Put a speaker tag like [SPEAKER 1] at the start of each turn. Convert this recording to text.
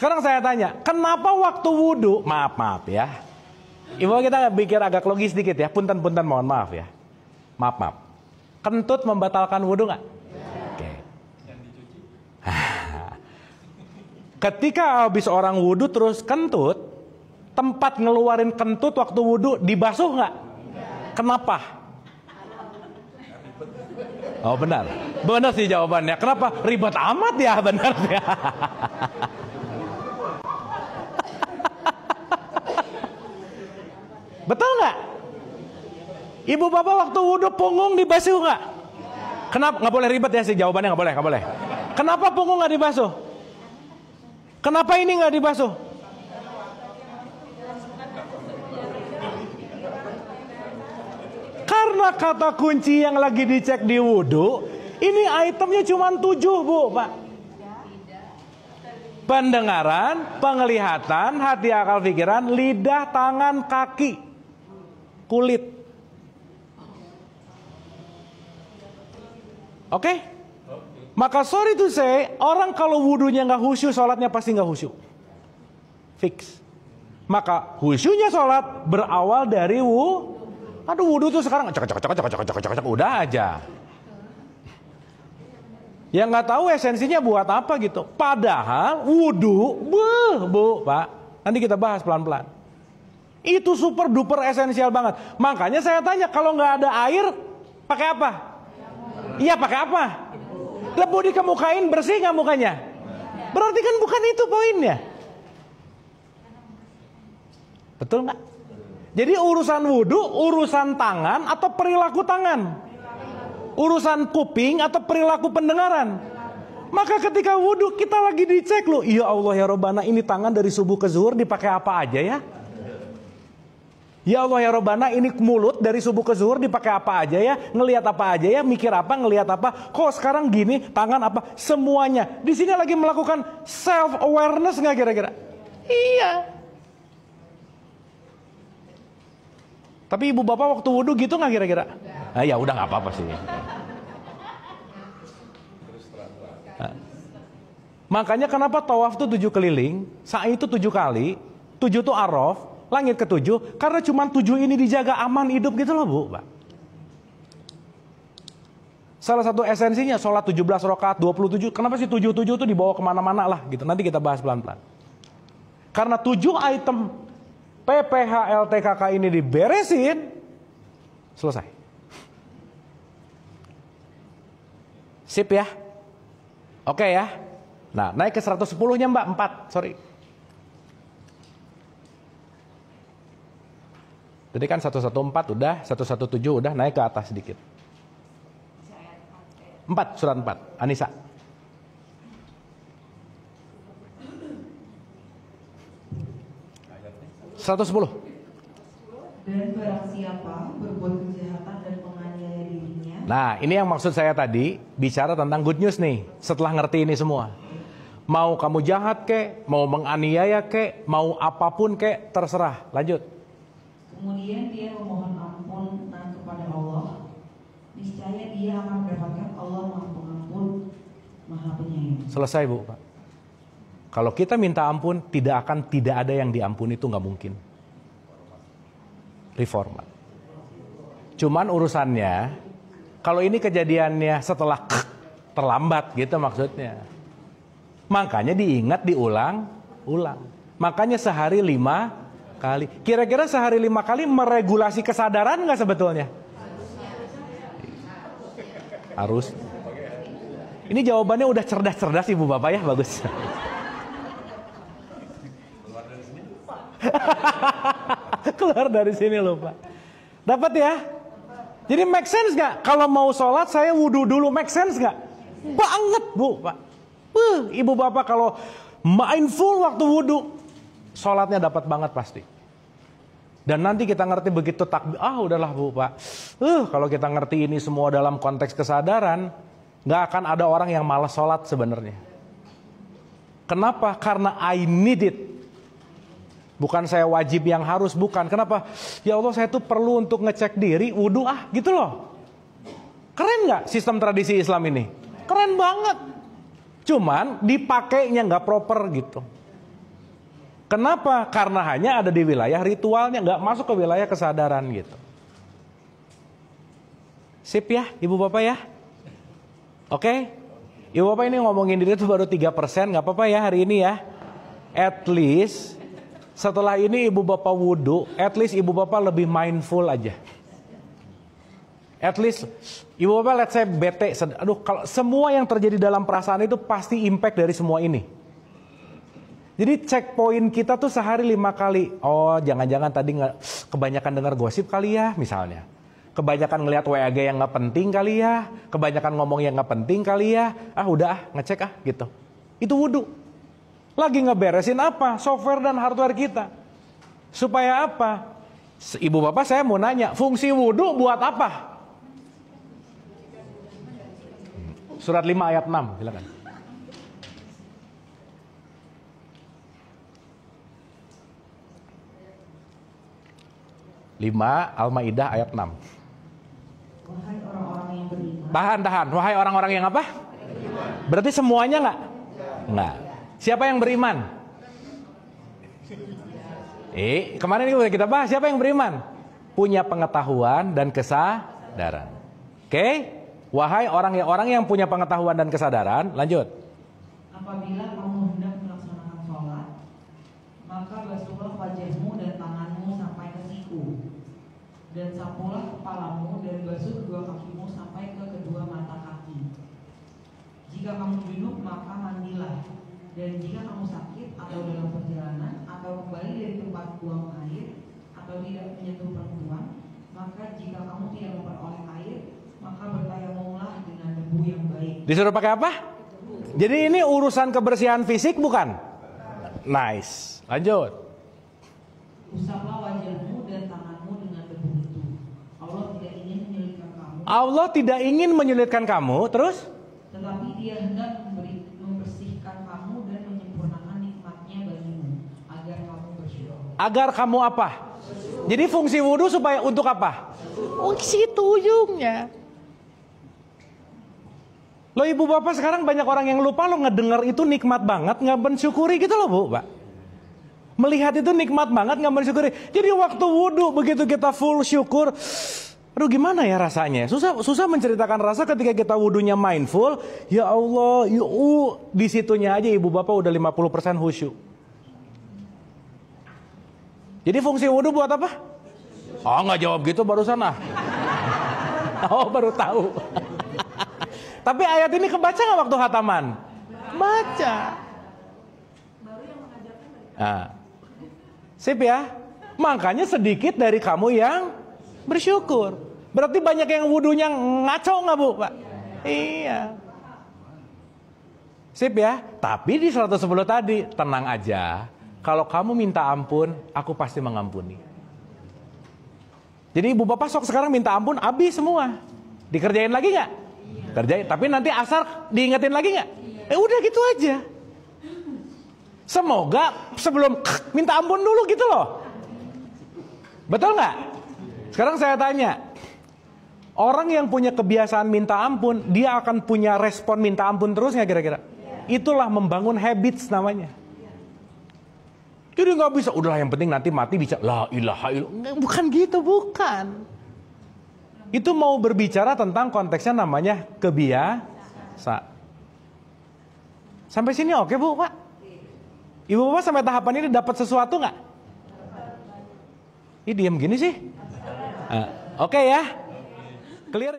[SPEAKER 1] Sekarang saya tanya, kenapa waktu wudhu, maaf ya, Ibu kita pikir agak logis sedikit ya, punten mohon maaf ya, maaf, kentut membatalkan wudhu nggak? Oke. Ketika habis orang wudhu terus kentut, tempat ngeluarin kentut waktu wudhu dibasuh nggak? Kenapa? Oh benar sih jawabannya. Kenapa? Ribet amat ya, benar ya. Betul nggak? Ibu bapak waktu wudhu punggung dibasuh nggak? Kenapa? Nggak boleh ribet ya sih jawabannya, nggak boleh. Kenapa punggung nggak dibasuh? Kenapa ini nggak dibasuh? Karena kata kunci yang lagi dicek di wudhu, ini itemnya cuma 7 Bu, Pak. Pendengaran, penglihatan, hati, akal, pikiran, lidah, tangan, kaki, kulit. Oke? Maka sorry to say, orang kalau wudhunya nggak khusyuk, sholatnya pasti nggak khusyuk. Fix. Maka khusyuknya sholat berawal dari wudhu tuh sekarang cek udah aja. Yang nggak tahu esensinya buat apa gitu. Padahal wudhu, Bu, Pak. Nanti kita bahas pelan-pelan. Itu super duper esensial banget. Makanya saya tanya, kalau nggak ada air, pakai apa? Iya pakai apa? Debu dikemukain, bersih nggak mukanya? Berarti kan bukan itu poinnya. Betul nggak? Jadi urusan wudhu, urusan tangan atau perilaku tangan? Urusan kuping atau perilaku pendengaran? Maka ketika wudhu kita lagi dicek loh. Ya Allah ya Robbana, ini tangan dari subuh ke zuhur dipakai apa aja ya? Ya Allah ya Robbana, ini mulut dari subuh ke zuhur dipakai apa aja ya? Ngelihat apa aja ya? Mikir apa? Ngelihat apa? Kok sekarang gini? Tangan apa? Semuanya. Di sini lagi melakukan self awareness nggak kira-kira? Iya. Tapi ibu bapak waktu wudhu gitu nggak kira-kira? Nah, ya udah nggak apa-apa sih. Nah. Makanya kenapa tawaf itu 7 keliling, sa'i itu 7 kali, 7 itu araf, langit ke-7, karena cuma 7 ini dijaga aman hidup gitu loh Bu, Pak. Salah satu esensinya sholat 17 rakaat 27, kenapa sih 77 itu dibawa kemana-mana lah gitu, nanti kita bahas pelan-pelan. Karena 7 item PPH LTKK ini diberesin, selesai. Sip ya? Oke ya? Nah, naik ke 110-nya Mbak, 4, sorry. Jadi kan 114 udah, 117 udah, naik ke atas sedikit. 4, surat 4, Anissa. Dan
[SPEAKER 2] barang siapa berbuat kejahatan dan menganiaya dirinya.
[SPEAKER 1] Nah, ini yang maksud saya tadi, bicara tentang good news nih, setelah ngerti ini semua. Mau kamu jahat kek, mau menganiaya kek, mau apapun kek, terserah. Lanjut.
[SPEAKER 2] Kemudian dia memohon ampun kepada Allah. Niscaya dia akan mendapatkan Allah Maha Pengampun, Maha Penyayang.
[SPEAKER 1] Selesai Bu, Pak. Kalau kita minta ampun, tidak ada yang diampuni, itu nggak mungkin. Reformat. Cuman urusannya, kalau ini kejadiannya setelah terlambat gitu maksudnya. Makanya diingat, diulang. Makanya sehari 5 kali. Kira-kira sehari 5 kali meregulasi kesadaran nggak sebetulnya? Harus. Ini jawabannya udah cerdas-cerdas Ibu Bapak ya, bagus. Keluar dari sini loh Pak. Dapat ya? Jadi make sense gak? Kalau mau sholat saya wudhu dulu, make sense gak? Banget Bu Pak. Ibu bapak kalau mindful waktu wudhu, sholatnya dapat banget pasti. Dan nanti kita ngerti begitu takbir, udahlah Bu Pak. Kalau kita ngerti ini semua dalam konteks kesadaran, gak akan ada orang yang malas sholat sebenarnya. Kenapa? Karena I need it. Bukan saya wajib yang harus, bukan. Kenapa? Ya Allah, saya tuh perlu untuk ngecek diri, wudhu gitu loh. Keren gak sistem tradisi Islam ini? Keren banget. Cuman dipakainya nggak proper gitu. Kenapa? Karena hanya ada di wilayah ritualnya, nggak masuk ke wilayah kesadaran gitu. Sip ya, Ibu Bapak ya? Oke? Ibu Bapak ini ngomongin diri itu baru 3%, nggak apa-apa ya hari ini ya. At least setelah ini Ibu Bapak wudhu, at least Ibu Bapak lebih mindful aja. At least Ibu Bapak let's say bete, aduh kalau semua yang terjadi dalam perasaan itu pasti impact dari semua ini. Jadi checkpoint kita tuh sehari 5 kali. Oh jangan-jangan tadi kebanyakan dengar gosip kali ya misalnya. Kebanyakan ngelihat WAG yang gak penting kali ya. Kebanyakan ngomong yang gak penting kali ya. Udah ngecek gitu. Itu wudhu. Lagi ngeberesin apa? Software dan hardware kita. Supaya apa? Ibu Bapak saya mau nanya, fungsi wudhu buat apa? Surat 5 ayat 6 silakan. 5 Al-Maidah ayat 6.
[SPEAKER 2] Wahai orang-orang yang beriman.
[SPEAKER 1] Tahan. Wahai orang-orang yang apa? Berarti semuanya nggak? Nggak. Siapa yang beriman? Kemarin kita bahas siapa yang beriman? Punya pengetahuan dan kesadaran. Oke? Wahai orang yang punya pengetahuan dan kesadaran, lanjut.
[SPEAKER 2] Apabila kamu hendak melaksanakan sholat, maka basuhlah wajahmu dan tanganmu sampai ke siku, dan sapulah kepalamu dan basuh kedua kakimu sampai ke kedua mata kaki. Jika kamu junub maka mandilah, dan jika kamu sakit atau dalam perjalanan atau kembali dari tempat buang air atau tidak menyentuh perempuan, maka jika kamu tidak memperoleh air, maka bertayamumlah dengan debu yang baik.
[SPEAKER 1] Disuruh pakai apa? Jadi ini urusan kebersihan fisik bukan? Nice. Lanjut.
[SPEAKER 2] Usaplah wajahmu dan tanganmu dengan debu itu. Allah tidak ingin menyulitkan kamu.
[SPEAKER 1] Allah tidak ingin menyulitkan kamu, terus?
[SPEAKER 2] Tetapi Dia hendak membersihkan kamu dan menyempurnakan nikmatnya bagimu, agar kamu bersyukur.
[SPEAKER 1] Agar kamu apa? Jadi fungsi wudhu supaya untuk apa? Oh, situ ujungnya. Loh Ibu Bapak sekarang banyak orang yang lupa lo ngedengar itu nikmat banget, nggak mensyukuri gitu loh Bu, Pak. Melihat itu nikmat banget, nggak mensyukuri. Jadi waktu wudhu begitu kita full syukur, aduh gimana ya rasanya? Susah menceritakan rasa ketika kita wudhunya mindful. Ya Allah, di situnya aja Ibu Bapak udah 50% khusyuk. Jadi fungsi wudhu buat apa? Oh nggak jawab gitu barusan ah. Oh baru tahu. Tapi ayat ini kebaca nggak waktu khataman? Baca. Nah. Sip ya. Makanya sedikit dari kamu yang bersyukur. Berarti banyak yang wudhunya ngaco nggak Bu Pak? Iya. Sip ya. Tapi di 110 tadi tenang aja. Kalau kamu minta ampun, aku pasti mengampuni. Jadi Ibu Bapak sok sekarang minta ampun, habis semua. Dikerjain lagi nggak? Kerjain. Tapi nanti asar diingetin lagi nggak? Udah gitu aja. Semoga sebelum minta ampun dulu gitu loh. Betul nggak? Sekarang saya tanya. Orang yang punya kebiasaan minta ampun, dia akan punya respon minta ampun terus nggak kira-kira? Itulah membangun habits namanya. Jadi nggak bisa, udahlah yang penting nanti mati bisa la ilaha illallah. Bukan gitu, bukan. Itu mau berbicara tentang konteksnya namanya kebiasaan. Sampai sini oke Bu, Pak? Ibu Bapak sampai tahapan ini dapat sesuatu nggak? Ih diam gini sih. Oke ya. Clear.